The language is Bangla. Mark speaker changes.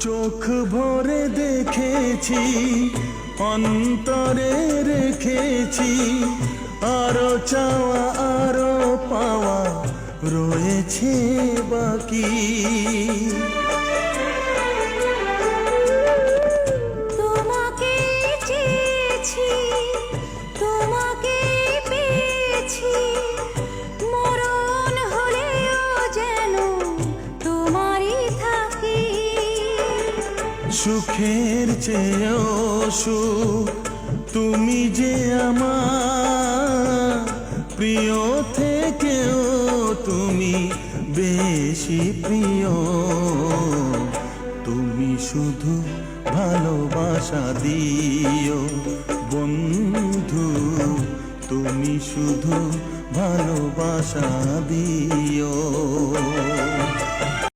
Speaker 1: চোখ ভরে দেখেছি, অন্তরে রেখেছি, আরো চাওয়া আরো পাওয়া রয়েছে বাকি।
Speaker 2: তোমাকে চেয়েছি, তোমাকে পেয়েছি, মরণ হলেও যেন তোমারই থাকি।
Speaker 1: সুখের চেয়েও সুখ তুমি যে আমার, প্রিয় থেকেও তুমি বেশি প্রিয়। তুমি শুধু ভালোবাসা দিও বন্ধু, তুমি শুধু ভালোবাসা দিও।